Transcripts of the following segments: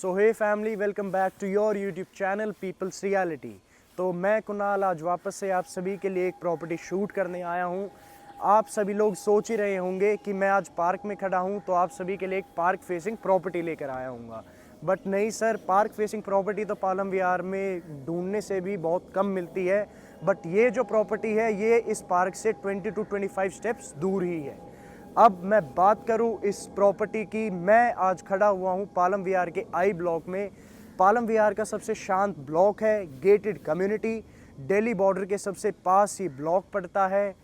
So hey family, welcome back to your YouTube channel People's Reality. तो मैं कुणाल आज वापस से आप सभी के लिए एक प्रॉपर्टी शूट करने आया हूं। आप सभी लोग सोच ही रहे होंगे कि मैं आज पार्क में खड़ा हूं, तो आप सभी के लिए एक पार्क फेसिंग प्रॉपर्टी लेकर आया हूँगा। बट नहीं सर, पार्क फेसिंग प्रॉपर्टी तो पालम विहार में ढूंढने से भी बहुत कम मिलती है। बट ये जो प्रॉपर्टी है ये इस पार्क से 20 to 25 स्टेप्स दूर ही है। अब मैं बात करूं इस प्रॉपर्टी की, मैं आज खड़ा हुआ हूं पालम विहार के आई ब्लॉक में। पालम विहार का सबसे शांत ब्लॉक है, गेटेड कम्युनिटी, दिल्ली बॉर्डर के सबसे पास ही ब्लॉक पड़ता है।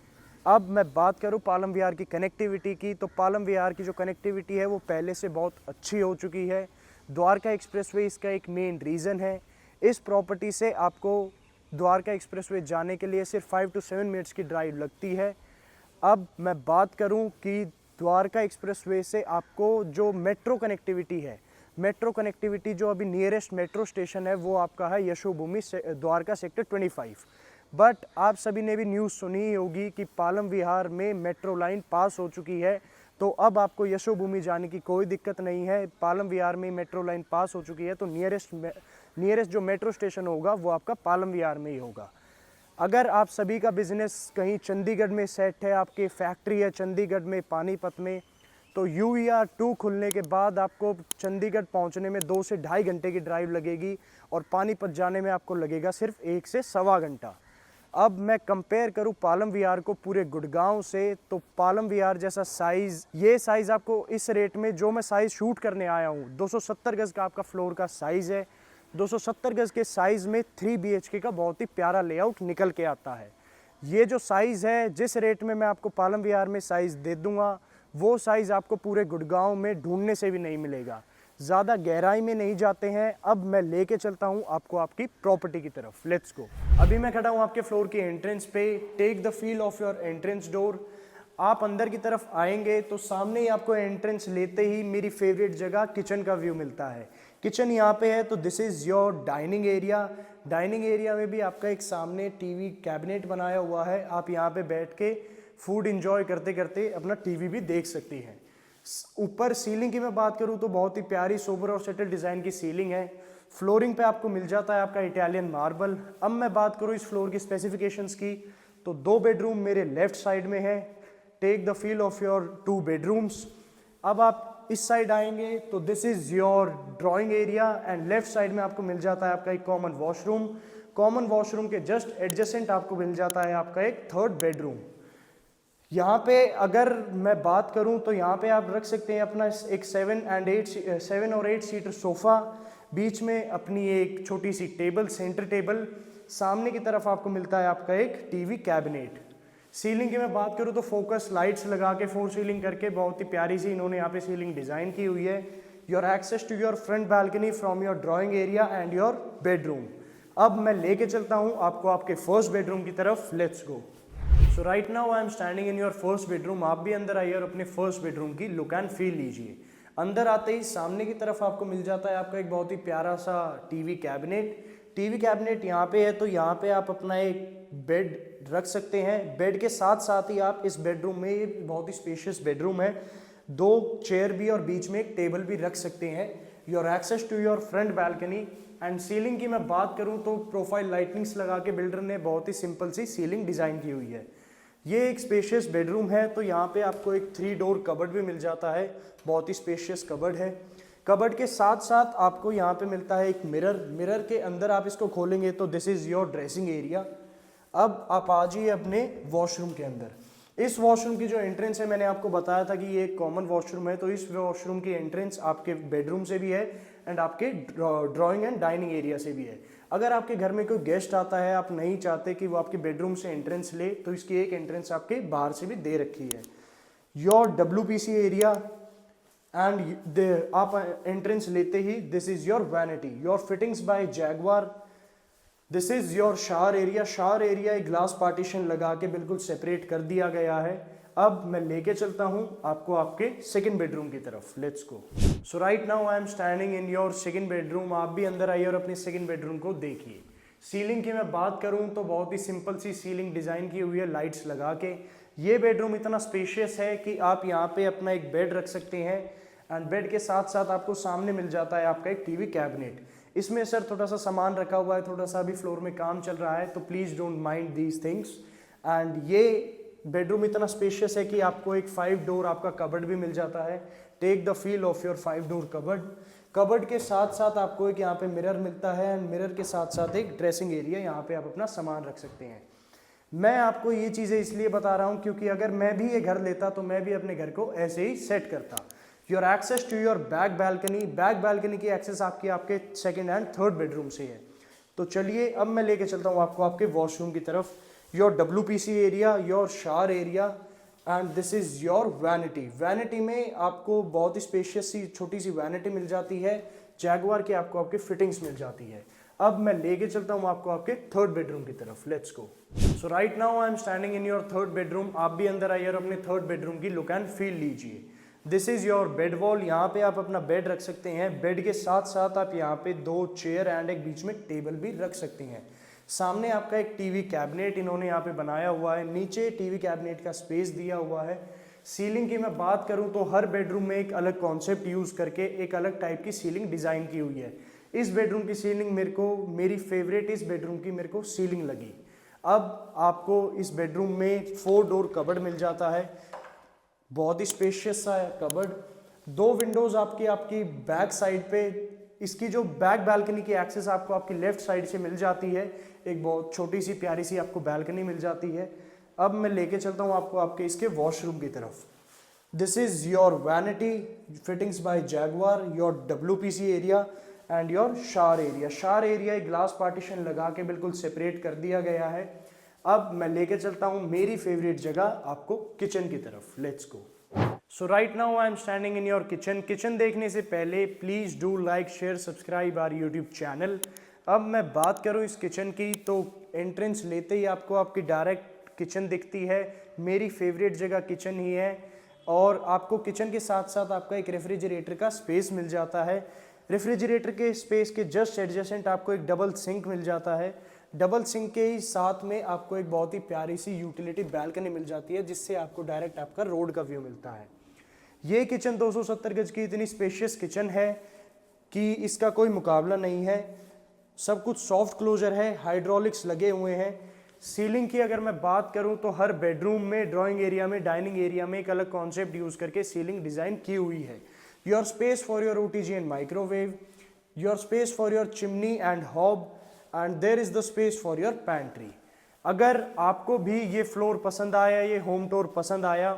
अब मैं बात करूं पालम विहार की कनेक्टिविटी की, तो पालम विहार की जो कनेक्टिविटी है वो पहले से बहुत अच्छी हो चुकी है। द्वारका एक्सप्रेसवे इसका एक मेन रीज़न है। इस प्रॉपर्टी से आपको द्वारका एक्सप्रेसवे जाने के लिए सिर्फ 5 to 7 मिनट्स की ड्राइव लगती है। अब मैं बात करूं कि द्वारका एक्सप्रेसवे से आपको जो मेट्रो कनेक्टिविटी है, मेट्रो कनेक्टिविटी जो अभी नियरेस्ट मेट्रो स्टेशन है वो आपका है यशोभूमि द्वारका सेक्टर 25। बट आप सभी ने भी न्यूज़ सुनी ही होगी कि पालम विहार में मेट्रो लाइन पास हो चुकी है, तो अब आपको यशोभूमि जाने की कोई दिक्कत नहीं है। पालम विहार में मेट्रो लाइन पास हो चुकी है, तो नियरेस्ट जो मेट्रो स्टेशन होगा वो आपका पालम विहार में ही होगा। अगर आप सभी का बिजनेस कहीं चंडीगढ़ में सेट है, आपकी फैक्ट्री है चंडीगढ़ में पानीपत में, तो UER 2 खुलने के बाद आपको चंडीगढ़ पहुंचने में 2 से ढाई घंटे की ड्राइव लगेगी और पानीपत जाने में आपको लगेगा सिर्फ 1 से सवा घंटा। अब मैं कंपेयर करूं पालम विहार को पूरे गुड़गांव से, तो पालम विहार जैसा साइज़, ये साइज़ आपको इस रेट में जो मैं साइज़ शूट करने आया हूं, 270 गज़ का आपका फ्लोर का साइज़ है। 270 गज़ के साइज़ में 3 BHK का बहुत ही प्यारा लेआउट निकल के आता है। ये जो साइज़ है, जिस रेट में मैं आपको पालम विहार में साइज़ दे दूंगा, वो साइज़ आपको पूरे गुड़गांव में ढूंढने से भी नहीं मिलेगा। ज़्यादा गहराई में नहीं जाते हैं, अब मैं लेके चलता हूँ आपको आपकी प्रॉपर्टी की तरफ। Let's go. अभी मैं खड़ा हूँ आपके फ्लोर के एंट्रेंस पे। Take the feel of your entrance door. आप अंदर की तरफ आएंगे तो सामने ही आपको एंट्रेंस लेते ही मेरी फेवरेट जगह किचन का व्यू मिलता है। किचन यहाँ पे है, तो this is your dining area. Dining area में भी आपका एक सामने टीवी कैबिनेट बनाया हुआ है। आप यहाँ पे बैठ के फूड इंजॉय करते करते अपना टीवी भी देख सकती हैं। ऊपर सीलिंग की मैं बात करूँ तो बहुत ही प्यारी सोबर और सेटल डिज़ाइन की सीलिंग है। फ्लोरिंग पे आपको मिल जाता है आपका इटालियन मार्बल। अब मैं बात करूँ इस फ्लोर की स्पेसिफिकेशंस की, तो 2 बेडरूम मेरे लेफ्ट साइड में है। Take the feel of your 2 bedrooms. अब आप इस साइड आएंगे तो this is your drawing area and left side में आपको मिल जाता है आपका एक कॉमन वॉशरूम। कॉमन वॉशरूम के जस्ट एडजेसेंट आपको मिल जाता है आपका एक 3rd बेडरूम। यहाँ पे अगर मैं बात करूँ तो यहाँ पे आप रख सकते हैं अपना एक 7 और 8 सीटर सोफ़ा, बीच में अपनी एक छोटी सी टेबल, सेंटर टेबल। सामने की तरफ आपको मिलता है आपका एक टीवी कैबिनेट। सीलिंग की मैं बात करूँ तो फोकस लाइट्स लगा के 4 सीलिंग करके बहुत ही प्यारी सी इन्होंने यहाँ पे सीलिंग डिज़ाइन की हुई है। Your access to your front balcony from your drawing area and your bedroom. अब मैं लेके चलता हूँ आपको आपके 1st बेडरूम की तरफ। Let's go. So right now I am standing in your 1st bedroom. आप भी अंदर आइए और अपने 1st बेडरूम की लुक एंड फील लीजिए। अंदर आते ही सामने की तरफ आपको मिल जाता है आपका एक बहुत ही प्यारा सा टीवी कैबिनेट। टीवी कैबिनेट यहाँ पे है, तो यहाँ पे आप अपना एक बेड रख सकते हैं। बेड के साथ साथ ही आप इस बेडरूम में, ये बहुत ही स्पेशियस बेडरूम है, 2 चेयर भी और बीच में एक टेबल भी रख सकते हैं। Your access to your front balcony and ceiling की मैं बात करूं तो प्रोफाइल लाइटनिंग्स लगा के बिल्डर ने बहुत ही सिंपल सी सीलिंग डिज़ाइन की हुई है। ये एक स्पेशियस बेडरूम है, तो यहाँ पे आपको एक 3 डोर कबर्ड भी मिल जाता है। बहुत ही स्पेशियस कबर्ड है। कबर्ड के साथ साथ आपको यहाँ पे मिलता है एक मिरर। मिरर के अंदर आप इसको खोलेंगे तो this is your dressing area. अब आप आ जाइए अपने वॉशरूम के अंदर। इस वॉशरूम की जो एंट्रेंस है, मैंने आपको बताया था कि ये एक कॉमन वॉशरूम है, तो इस वॉशरूम की एंट्रेंस आपके बेडरूम से भी है एंड आपके ड्राइंग एंड डाइनिंग एरिया से भी है। अगर आपके घर में कोई गेस्ट आता है, आप नहीं चाहते कि वो आपके बेडरूम से एंट्रेंस ले, तो इसकी एक एंट्रेंस आपके बाहर से भी दे रखी है। योर WPC एरिया एंड आप एंट्रेंस लेते ही this is your vanity. Your fittings by Jaguar. This is your shower area. Shower area एक ग्लास पार्टीशन लगा के बिल्कुल सेपरेट कर दिया गया है। अब मैं लेके चलता हूं आपको आपके 2nd बेडरूम की तरफ। Let's go. So right now I am standing in your 2nd bedroom. आप भी अंदर आइए और अपने 2nd बेडरूम को देखिए। सीलिंग की मैं बात करूं तो बहुत ही सिंपल सी सीलिंग डिज़ाइन की हुई है लाइट्स लगा के। ये बेडरूम इतना स्पेशियस है कि आप यहाँ पे अपना एक बेड रख सकते हैं एंड बेड के साथ साथ आपको सामने मिल जाता है आपका एक टीवी कैबिनेट। इसमें सर थोड़ा सा सामान रखा हुआ है, थोड़ा सा अभी फ्लोर में काम चल रहा है, तो please don't mind these things. And ये बेडरूम इतना स्पेशियस है कि आपको एक 5 डोर आपका कबर्ड भी मिल जाता है। Take the feel of your 5 door cupboard. Cupboard के साथ साथ आपको एक यहाँ पे मिरर मिलता है एंड मिरर के साथ साथ एक ड्रेसिंग एरिया, यहाँ पे आप अपना सामान रख सकते हैं। मैं आपको ये चीज़ें इसलिए बता रहा हूँ क्योंकि अगर मैं भी ये घर लेता तो मैं भी अपने घर को ऐसे ही सेट करता। Your access to your back balcony की एक्सेस आपके सेकंड एंड थर्ड बेडरूम से है। तो चलिए अब मैं लेके चलता हूँ आपको आपके वॉशरूम की तरफ। Your WPC area, your shower area and this is your vanity. Vanity में आपको बहुत ही स्पेशियस सी छोटी सी वैनिटी मिल जाती है, जैगुआर की आपको आपके फिटिंग्स मिल जाती है। अब मैं लेके चलता हूँ आपको आपके थर्ड बेडरूम की तरफ। Let's go. So right now I am standing in your third bedroom. आप भी अंदर आइए और अपने थर्ड बेडरूम की लुक एंड फील लीजिए। This is your bed wall. यहाँ पे आप अपना बेड रख सकते हैं। बेड के साथ साथ आप यहाँ पे 2 चेयर एंड एक बीच में टेबल भी रख सकते हैं। सामने आपका एक टीवी कैबिनेट इन्होंने यहाँ पे बनाया हुआ है, नीचे टीवी कैबिनेट का स्पेस दिया हुआ है। सीलिंग की मैं बात करूँ तो हर बेडरूम में एक अलग कॉन्सेप्ट यूज़ करके एक अलग टाइप की सीलिंग डिज़ाइन की हुई है। इस बेडरूम की सीलिंग मेरी फेवरेट इस बेडरूम की मेरे को सीलिंग लगी। अब आपको इस बेडरूम में 4 डोर कबर्ड मिल जाता है, बहुत ही स्पेशियस सा है कबर्ड। 2 विंडोज आपकी बैक साइड पे, इसकी जो बैक बालकनी की एक्सेस आपको आपकी लेफ्ट साइड से मिल जाती है। एक बहुत छोटी सी प्यारी सी आपको बालकनी मिल जाती है। अब मैं लेके चलता हूँ आपको आपके इसके वॉशरूम की तरफ। This is your vanity, fittings by Jaguar, your WPC area and your shower area. Shower area एक ग्लास पार्टीशन लगा के बिल्कुल सेपरेट कर दिया गया है। अब मैं लेके चलता हूँ मेरी फेवरेट जगह आपको किचन की तरफ। Let's go. So right now I am standing in your kitchen. Kitchen देखने से पहले please do like share subscribe our YouTube channel. अब मैं बात करूँ इस किचन की तो एंट्रेंस लेते ही आपको आपकी डायरेक्ट किचन दिखती है। मेरी फेवरेट जगह किचन ही है। और आपको किचन के साथ साथ आपका एक रेफ्रिजरेटर का स्पेस मिल जाता है। रेफ्रिजरेटर के स्पेस के जस्ट एडजेसेंट आपको एक डबल सिंक मिल जाता है। डबल सिंक के ही साथ में आपको एक बहुत ही प्यारी सी यूटिलिटी बैल्कनी मिल जाती है, जिससे आपको डायरेक्ट आपका रोड का व्यू मिलता है। ये किचन 270 गज की इतनी स्पेशियस किचन है कि इसका कोई मुकाबला नहीं है। सब कुछ सॉफ्ट क्लोजर है, हाइड्रोलिक्स लगे हुए हैं। सीलिंग की अगर मैं बात करूं तो हर बेडरूम में, ड्राइंग एरिया में, डाइनिंग एरिया में एक अलग कॉन्सेप्ट यूज करके सीलिंग डिजाइन की हुई है। Your space for your OTG and microwave, your space for your chimney and hob and there is the space for your pantry. अगर आपको भी ये फ्लोर पसंद आया, ये होम टूर पसंद आया,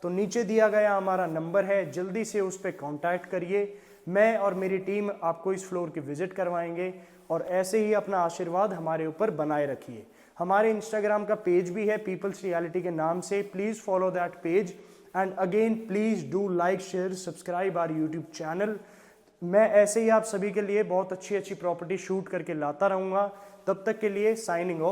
तो नीचे दिया गया हमारा नंबर है, जल्दी से उस पर कॉन्टैक्ट करिए। मैं और मेरी टीम आपको इस फ्लोर की विजिट करवाएंगे और ऐसे ही अपना आशीर्वाद हमारे ऊपर बनाए रखिए। हमारे इंस्टाग्राम का पेज भी है पीपल्स रियलिटी के नाम से, please follow that page and again please do like share subscribe our YouTube channel. मैं ऐसे ही आप सभी के लिए बहुत अच्छी अच्छी प्रॉपर्टी शूट करके लाता रहूँगा। तब तक के लिए साइनिंग ऑफ।